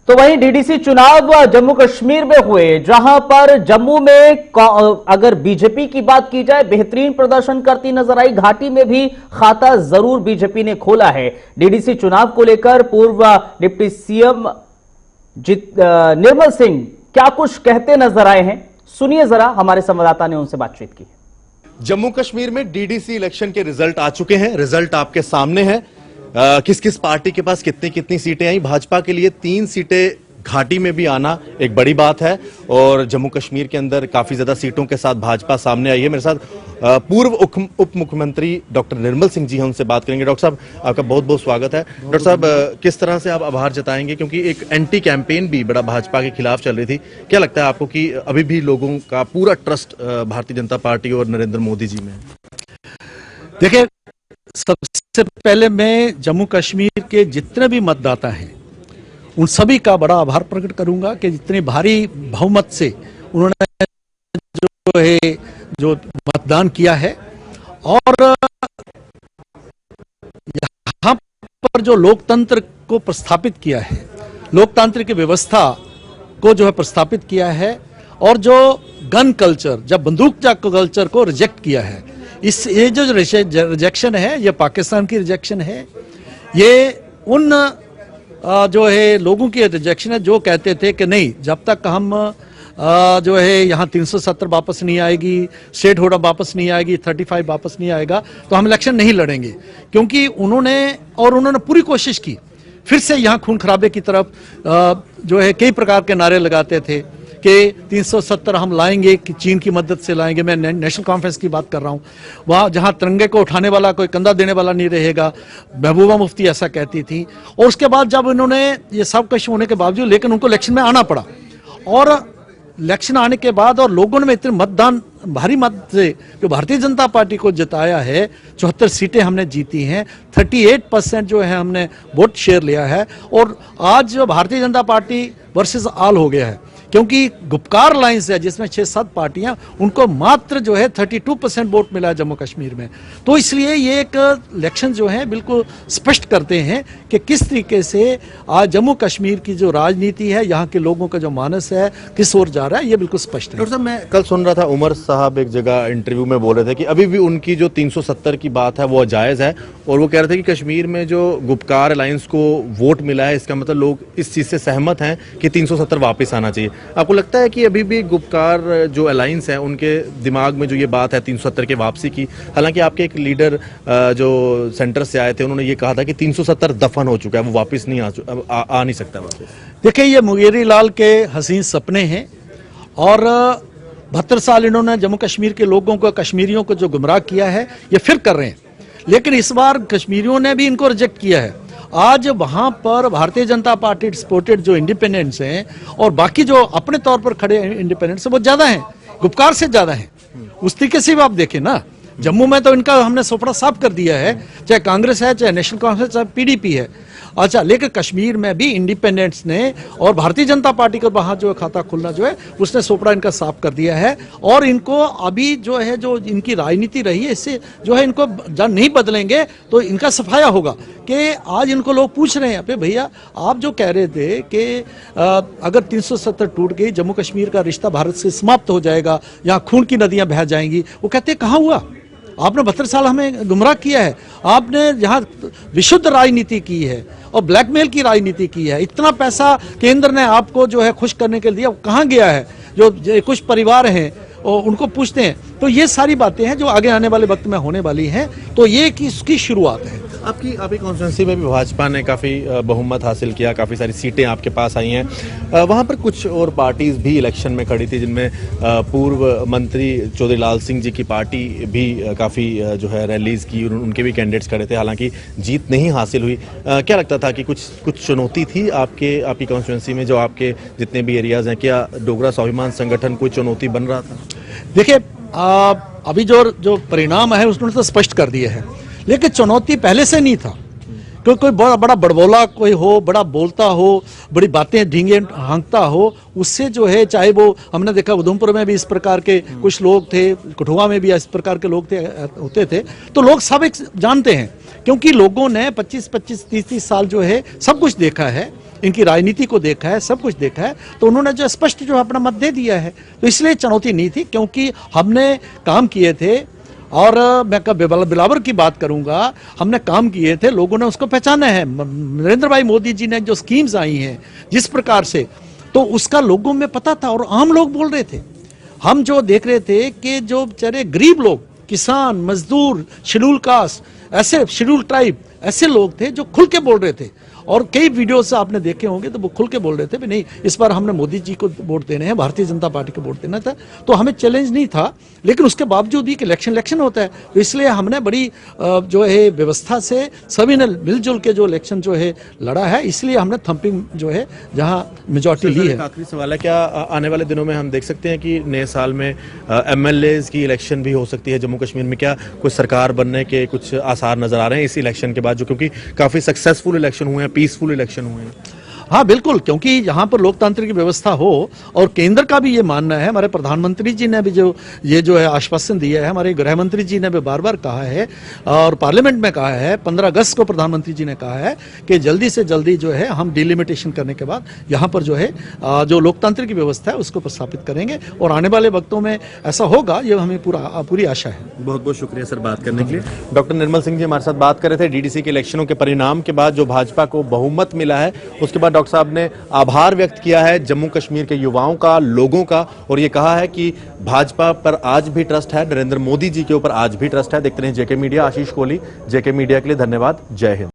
तो वहीं डीडीसी चुनाव जम्मू कश्मीर में हुए, जहां पर जम्मू में अगर बीजेपी की बात की जाए बेहतरीन प्रदर्शन करती नजर आई। घाटी में भी खाता जरूर बीजेपी ने खोला है। डीडीसी चुनाव को लेकर पूर्व डिप्टी सीएम निर्मल सिंह क्या कुछ कहते नजर आए हैं, सुनिए जरा, हमारे संवाददाता ने उनसे बातचीत की। जम्मू कश्मीर में डीडीसी इलेक्शन के रिजल्ट आ चुके हैं। रिजल्ट आपके सामने है। किस किस पार्टी के पास कितनी कितनी सीटें आई। भाजपा के लिए 3 सीटें घाटी में भी आना एक बड़ी बात है और जम्मू कश्मीर के अंदर काफी ज्यादा सीटों के साथ भाजपा सामने आई है। मेरे साथ पूर्व उप मुख्यमंत्री डॉक्टर निर्मल सिंह जी हैं, उनसे बात करेंगे। डॉक्टर साहब, आपका बहुत बहुत स्वागत है। डॉक्टर साहब, किस तरह से आप आभार जताएंगे, क्योंकि एक एंटी कैंपेन भी बड़ा भाजपा के खिलाफ चल रही थी। क्या लगता है आपको कि अभी भी लोगों का पूरा ट्रस्ट भारतीय जनता पार्टी और नरेंद्र मोदी जी में? देखिए, सबसे पहले मैं जम्मू कश्मीर के जितने भी मतदाता हैं उन सभी का बड़ा आभार प्रकट करूंगा कि जितने भारी बहुमत से उन्होंने जो मतदान किया है और यहाँ पर जो लोकतंत्र को प्रस्थापित किया है, लोकतांत्रिक व्यवस्था को जो है प्रस्थापित किया है और जो गन कल्चर, जब बंदूक कल्चर को रिजेक्ट किया है, ये जो रिजेक्शन है ये पाकिस्तान की रिजेक्शन है। ये उन जो है लोगों की रिजेक्शन है जो कहते थे कि नहीं, जब तक हम जो है यहाँ 370 वापस नहीं आएगी, स्टेट होल्डर वापस नहीं आएगी, 35 वापस नहीं आएगा तो हम इलेक्शन नहीं लड़ेंगे। क्योंकि उन्होंने पूरी कोशिश की फिर से यहाँ खून खराबे की तरफ जो है कई प्रकार के नारे लगाते थे कि 370 हम लाएंगे, कि चीन की मदद से लाएंगे। मैं नेशनल कॉन्फ्रेंस की बात कर रहा हूँ, वहाँ जहाँ तिरंगे को उठाने वाला कोई कंधा देने वाला नहीं रहेगा। महबूबा मुफ्ती ऐसा कहती थी। और उसके बाद जब इन्होंने ये सब कुछ होने के बावजूद, लेकिन उनको इलेक्शन में आना पड़ा और इलेक्शन आने के बाद और लोगों ने इतने मतदान भारी मत से जो भारतीय जनता पार्टी को जिताया है, 74 सीटें हमने जीती हैं, 38% जो है हमने वोट शेयर लिया है। और आज जो Bharatiya Janata party versus all हो गया है, क्योंकि गुपकार लाइंस है जिसमें 6-7 पार्टियां, उनको मात्र जो है 32% वोट मिला है जम्मू कश्मीर में। तो इसलिए ये एक इलेक्शन जो है बिल्कुल स्पष्ट करते हैं कि किस तरीके से आज जम्मू कश्मीर की जो राजनीति है, यहाँ के लोगों का जो मानस है किस ओर जा रहा है, ये बिल्कुल स्पष्ट है। डॉक्टर साहब, मैं कल सुन रहा था उमर साहब एक जगह इंटरव्यू में बोल रहे थे कि अभी भी उनकी जो 370 की बात है वो जायज़ है, और वो कह रहे थे कि कश्मीर में जो गुपकार अलायंस को वोट मिला है, इसका मतलब लोग इस चीज़ से सहमत हैं कि 370 वापस आना चाहिए। आपको लगता है कि अभी भी गुपकार जो अलायंस है उनके दिमाग में जो ये बात है 370 के वापसी की? हालांकि आपके एक लीडर जो सेंटर से आए थे उन्होंने ये कहा था कि 370 दफन हो चुका है, वो वापस नहीं आ नहीं सकता वापस। देखिए, ये मुंगेरी लाल के हसीन सपने हैं और 72 साल इन्होंने जम्मू कश्मीर के लोगों को, कश्मीरियों को जो गुमराह किया है, ये फिर कर रहे हैं। लेकिन इस बार कश्मीरियों ने भी इनको रिजेक्ट किया है। आज वहां पर भारतीय जनता पार्टी सपोर्टेड जो इंडिपेंडेंट्स हैं और बाकी जो अपने तौर पर खड़े इंडिपेंडेंट्स हैं वो ज्यादा हैं, गुपकार से ज्यादा हैं। उस तरीके से भी आप देखें ना, जम्मू में तो इनका हमने सोपड़ा साफ कर दिया है, चाहे कांग्रेस है, चाहे नेशनल कॉन्फ्रेंस, चाहे पीडीपी है। अच्छा, लेकिन कश्मीर में भी इंडिपेंडेंट्स ने और भारतीय जनता पार्टी का वहां जो खाता खुलना जो है उसने सोपड़ा इनका साफ कर दिया है। और इनको अभी जो है जो इनकी राजनीति रही है, इससे जो है इनको जब नहीं बदलेंगे तो इनका सफाया होगा। कि आज इनको लोग पूछ रहे हैं, भैया आप जो कह रहे थे कि अगर 370 टूट गई, जम्मू कश्मीर का रिश्ता भारत से समाप्त हो जाएगा, यहाँ खून की नदियां बह जाएंगी, वो कहते हैं कहाँ हुआ? आपने 72 साल हमें गुमराह किया है, आपने यहाँ विशुद्ध राजनीति की है और ब्लैकमेल की राजनीति की है। इतना पैसा केंद्र ने आपको जो है खुश करने के लिए कहाँ गया है? जो कुछ परिवार हैं और उनको पूछते हैं। तो ये सारी बातें हैं जो आगे आने वाले वक्त में होने वाली हैं। तो ये कि इसकी शुरुआत है। आपकी कॉन्स्टिट्यूंसी में भी भाजपा ने काफ़ी बहुमत हासिल किया, काफ़ी सारी सीटें आपके पास आई हैं। वहाँ पर कुछ और पार्टीज भी इलेक्शन में खड़ी थी, जिनमें पूर्व मंत्री चौधरी लाल सिंह जी की पार्टी भी काफ़ी जो है रैलीज की, उनके भी कैंडिडेट्स खड़े थे, हालांकि जीत नहीं हासिल हुई। क्या लगता था कि कुछ चुनौती थी आपकी कॉन्स्टिट्यूंसी में, जो आपके जितने भी एरियाज हैं? क्या डोगरा स्वाभिमान संगठन कोई चुनौती बन रहा था? देखिए, अभी जो परिणाम है उसने तो स्पष्ट कर दिया है, लेकिन चुनौती पहले से नहीं था। क्योंकि कोई बड़ा बड़बोला कोई हो, बड़ा बोलता हो, बड़ी बातें ढींगे हाँकता हो, उससे जो है, चाहे वो हमने देखा उधमपुर में भी इस प्रकार के कुछ लोग थे, कठुआ में भी इस प्रकार के लोग होते थे, तो लोग सब एक जानते हैं। क्योंकि लोगों ने 25-25, 30-30 साल जो है सब कुछ देखा है इनकी राजनीति को देखा है, सब कुछ देखा है, तो उन्होंने जो स्पष्ट जो अपना मत दे दिया है। तो इसलिए चुनौती नहीं थी, क्योंकि हमने काम किए थे। और मैं बिलावर की बात करूंगा, हमने काम किए थे, लोगों ने उसको पहचाना है। नरेंद्र भाई मोदी जी ने जो स्कीम्स आई हैं जिस प्रकार से, तो उसका लोगों में पता था और आम लोग बोल रहे थे। हम जो देख रहे थे कि जो बेचारे गरीब लोग, किसान, मजदूर, शेड्यूल कास्ट, ऐसे शेड्यूल ट्राइब, ऐसे लोग थे जो खुल के बोल रहे थे। और कई वीडियो से आपने देखे होंगे तो वो खुल के बोल रहे थे भी नहीं, इस बार हमने मोदी जी को वोट देने हैं, भारतीय जनता पार्टी को वोट देना था। तो हमें चैलेंज नहीं था, लेकिन उसके बावजूद भी इलेक्शन होता है, तो इसलिए हमने बड़ी जो है व्यवस्था से सभी ने मिलजुल के जो इलेक्शन जो है लड़ा है। इसलिए हमने थंपिंग जो है जहां मेजॉरिटी ली है। आखिरी सवाल है, क्या आने वाले दिनों में हम देख सकते हैं कि नए साल में एमएलएज की इलेक्शन भी हो सकती है जम्मू कश्मीर में? क्या कुछ सरकार बनने के कुछ आसार नजर आ रहे हैं इस इलेक्शन के बाद, जो क्योंकि काफी सक्सेसफुल इलेक्शन हुए हैं, पीसफुल इलेक्शन हुए हैं? हाँ बिल्कुल, क्योंकि यहाँ पर लोकतंत्र की व्यवस्था हो, और केंद्र का भी ये मानना है, हमारे प्रधानमंत्री जी ने भी जो है आश्वासन दिया है, हमारे गृह मंत्री जी ने भी बार बार कहा है और पार्लियामेंट में कहा है, 15 अगस्त को प्रधानमंत्री जी ने कहा है कि जल्दी से जल्दी जो है हम डिलिमिटेशन करने के बाद यहाँ पर जो है जो लोकतंत्र की व्यवस्था है उसको प्रस्थापित करेंगे, और आने वाले वक्तों में ऐसा होगा, ये हमें पूरी आशा है। बहुत बहुत शुक्रिया सर बात करने के लिए। डॉक्टर निर्मल सिंह जी हमारे साथ बात कर रहे थे डीडीसी के इलेक्शनों के परिणाम के बाद जो भाजपा को बहुमत मिला है, उसके बाद डॉक्टर साहब ने आभार व्यक्त किया है जम्मू कश्मीर के युवाओं का, लोगों का, और ये कहा है कि भाजपा पर आज भी ट्रस्ट है, नरेंद्र मोदी जी के ऊपर आज भी ट्रस्ट है। देखते रहिए जेके मीडिया। आशीष कोहली, जेके मीडिया के लिए धन्यवाद। जय हिंद।